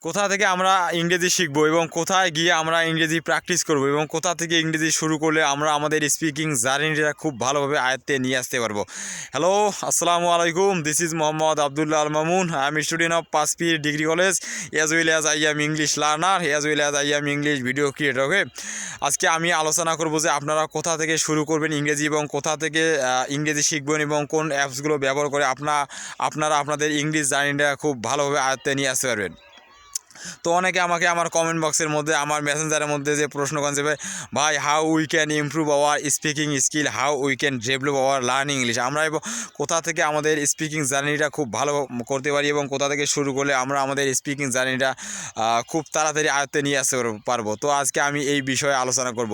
কোথা থেকে আমরা ইংরেজি শিখব এবং কোথায় গিয়ে আমরা ইংরেজি প্র্যাকটিস করব এবং কোথা থেকে ইংরেজি শুরু করলে আমরা আমাদের স্পিকিং জার্নিটা খুব ভালোভাবে আয়ত্তে নিয়ে আসতে পারবো। হ্যালো, আসসালামু আলাইকুম। This is Mohammad Abdullah Al Mamun. I am student of Panchpir degree college, as well as I am English learner, as well as I am English video creator. Okay, আজকে আমি আলোচনা করব যে আপনারা কোথা থেকে শুরু করবেন ইংরেজি এবং কোথা থেকে ইংরেজি শিখবেন এবং কোন অ্যাপসগুলো ব্যবহার করে আপনারা আপনাদের ইংলিশ জার্নিটা খুব ভালোভাবে আয়ত্তে নিয়ে আসতে পারবেন। তো অনেকে আমাকে আমার কমেন্ট বক্সের মধ্যে, আমার মেসেঞ্জারের মধ্যে যে প্রশ্ন করছে, ভাই how we can improve hour speaking skill, how we can develop our learning English. আমরা কোথা থেকে আমাদের স্পিকিং জার্নিটা খুব ভালো করতে পারি এবং কোথা থেকে শুরু করলে আমরা আমাদের স্পিকিং জার্নিটা খুব তাড়াতাড়ি আয়ত্তে নিয়ে আসতে পারবো। তো আজকে আমি এই বিষয়ে আলোচনা করব।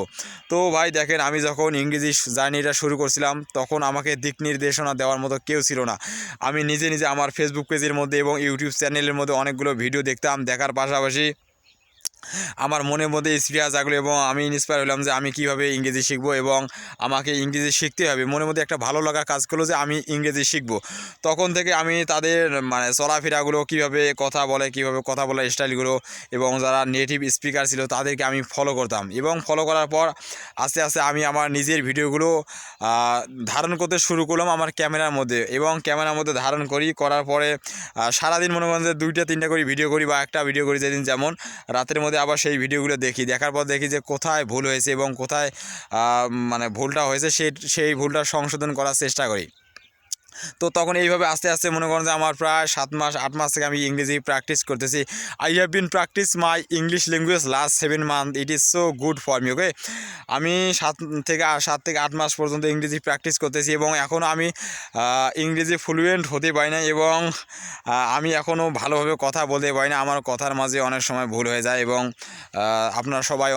তো ভাই দেখেন, আমি যখন ইংরেজি জার্নিটা শুরু করছিলাম তখন আমাকে দিক নির্দেশনা দেওয়ার মতো কেউ ছিল না। আমি নিজে নিজে আমার ফেসবুক পেজের মধ্যে এবং ইউটিউব চ্যানেলের মধ্যে অনেকগুলো ভিডিও দেখতাম, দেখার পাশাপাশি আমার মনের মধ্যে স্পিরিয়া জাগলো এবং আমি ইন্সপায়ার হলাম যে আমি কীভাবে ইংরেজি শিখবো এবং আমাকে ইংরেজি শিখতে হবে। মনের মধ্যে একটা ভালো লাগা কাজ করলো যে আমি ইংরেজি শিখবো। তখন থেকে আমি তাদের চলাফেরাগুলো, কীভাবে কথা বলে, কীভাবে কথা বলার স্টাইলগুলো এবং যারা নেটিভ স্পিকার ছিল তাদেরকে আমি ফলো করতাম এবং ফলো করার পর আস্তে আস্তে আমি আমার নিজের ভিডিওগুলো ধারণ করতে শুরু করলাম আমার ক্যামেরার মধ্যে এবং ক্যামেরার মধ্যে ধারণ করার পরে সারাদিন মনে করেন যে 2-3টা করে ভিডিও করি বা একটা ভিডিও করি, যেদিন যেমন রাতের মধ্যে আবার সেই ভিডিওগুলো দেখার পর দেখি যে কোথায় ভুল হয়েছে এবং কোথায় ভুলটা হয়েছে সেই ভুলটা সংশোধন করার চেষ্টা করি। তো তখন এইভাবে আস্তে আস্তে মনে করেন যে আমার প্রায় 7-8 মাস থেকে আমি ইংরেজি প্র্যাকটিস করতেছি। I have been practice my English language last 7 month, it is so good for me. Okay, আমি 7 থেকে 8 মাস পর্যন্ত ইংরেজি প্র্যাকটিস করতেছি এবং এখনও আমি ইংরেজি ফ্লুয়েন্ট হতে পারি না এবং আমি এখনও ভালোভাবে কথা বলতে পারি না। আমার কথার মাঝে অনেক সময় ভুল হয়ে যায় এবং আপনারা সবাই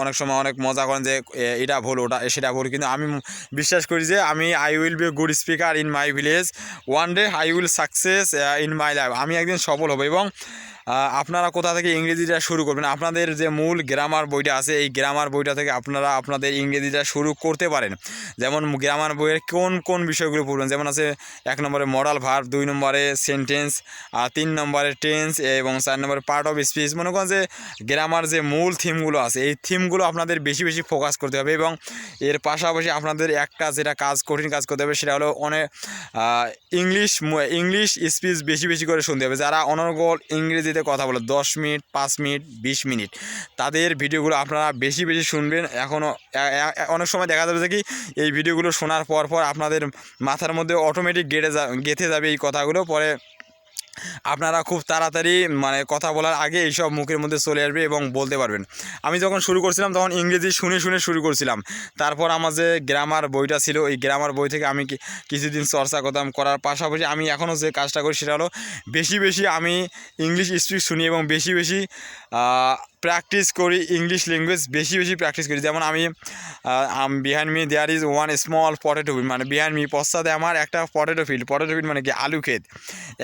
অনেক সময় অনেক মজা করেন যে এটা ভুল, সেটা ভুল, কিন্তু আমি বিশ্বাস করি যে I will be good speaker in my village, one day I will success in my life. আমি একদিন সফল হব। এবং আপনারা কোথা থেকে ইংরেজিটা শুরু করবেন, আপনাদের যে মূল গ্রামার বইটা আছে এই গ্রামার বইটা থেকে আপনারা আপনাদের ইংরেজিটা শুরু করতে পারেন। যেমন গ্রামার বইয়ের কোন বিষয়গুলো পড়বেন, যেমন আছে 1 নম্বরে মডাল ভার্ব, 2 নম্বরে সেন্টেন্স, 3 নম্বরে টেন্স এবং 4 নম্বরে পার্ট অফ স্পিচ। মনে করেন যে গ্রামার যে মূল থিমগুলো আছে এই থিমগুলো আপনাদের বেশি বেশি ফোকাস করতে হবে এবং এর পাশাপাশি আপনাদের একটা যেটা কঠিন কাজ করতে হবে সেটা হলো ইংলিশ স্পিচ বেশি বেশি করে শুনতে হবে। যারা অনর্গল ইংরেজিতে কথা বলে 10 মিনিট, 5 মিনিট, 20 মিনিট, তাদের ভিডিওগুলো আপনারা বেশি বেশি শুনবেন। এখনও অনেক সময় দেখা যাবে যে কি এই ভিডিওগুলো শোনার পর আপনাদের মাথার মধ্যে অটোমেটিক গেঁথে যাবে এই কথাগুলো, পরে আপনারা খুব তাড়াতাড়ি কথা বলার আগে এইসব মুখের মধ্যে চলে আসবে এবং বলতে পারবেন। আমি যখন শুরু করছিলাম তখন ইংরেজি শুনে শুনে শুরু করছিলাম। তারপর আমার যে গ্রামার বইটা ছিল এই গ্রামার বই থেকে আমি কিছুদিন চর্চা করতাম, করার পাশাপাশি আমি এখনও যে কাজটা করি সেটা হলো বেশি বেশি আমি ইংলিশ স্পিচ শুনি এবং বেশি বেশি প্র্যাকটিস করি। ইংলিশ ল্যাঙ্গুয়েজ বেশি বেশি প্র্যাকটিস করি। যেমন আমি behind me there is one small potato field, behind me পশ্চাতে আমার একটা পটেটো ফিল্ড মানে কি আলু ক্ষেত।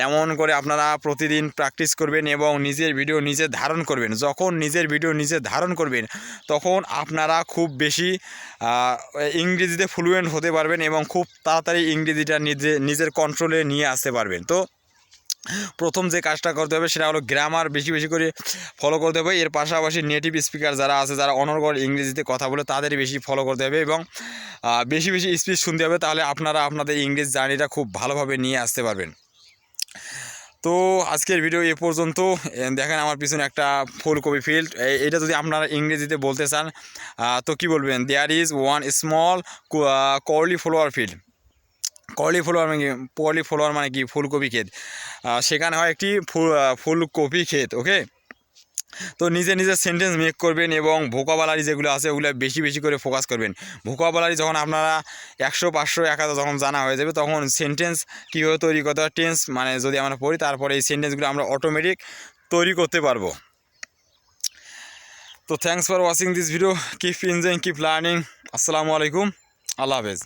এমন করে আপনারা প্রতিদিন প্র্যাকটিস করবেন এবং নিজের ভিডিও নিজে ধারণ করবেন। যখন নিজের ভিডিও নিজে ধারণ করবেন তখন আপনারা খুব বেশি ইংরেজিতে ফ্লুয়েন্ট হতে পারবেন এবং খুব তাড়াতাড়ি ইংরেজিটা নিজের কন্ট্রোলে নিয়ে আসতে পারবেন। তো প্রথম যে কাজটা করতে হবে সেটা হলো গ্রামার বেশি বেশি করে ফলো করতে হবে। এর পাশাপাশি নেটিভ স্পিকার যারা আছে, যারা অনর্গল ইংরেজিতে কথা বলে, তাদের বেশি ফলো করতে হবে এবং বেশি বেশি স্পিচ শুনতে হবে। তাহলে আপনারা আপনাদের ইংরেজি জার্নিটা খুব ভালোভাবে নিয়ে আসতে পারবেন। তো আজকের ভিডিও এ পর্যন্ত। দেখেন আমার পিছনে একটা ফুলকপি ফিল্ড, এটা যদি আপনারা ইংরেজিতে বলতে চান তো কি বলবেন, there is one small cauliflower field. Cauliflower মানে কি ফুলকপি ক্ষেত, সেখানে হয় একটি ফুলকপি ক্ষেত। ওকে, তো নিজে নিজে সেন্টেন্স মেক করবেন এবং ভোকাবুলারি যেগুলো আছে ওগুলো বেশি বেশি করে ফোকাস করবেন। ভোকাবুলারি যখন আপনারা 100, 500, 1000 যখন জানা হয়ে যাবে তখন সেন্টেন্স কীভাবে তৈরি করতে হয়, টেন্স যদি আমরা পড়ি তারপরে এই সেন্টেন্সগুলো আমরা অটোমেটিক তৈরি করতে পারবো। তো thanks for watching this video, keep enjoying, keep learning. আসসালামু আলাইকুম, আল্লাহ হাফেজ।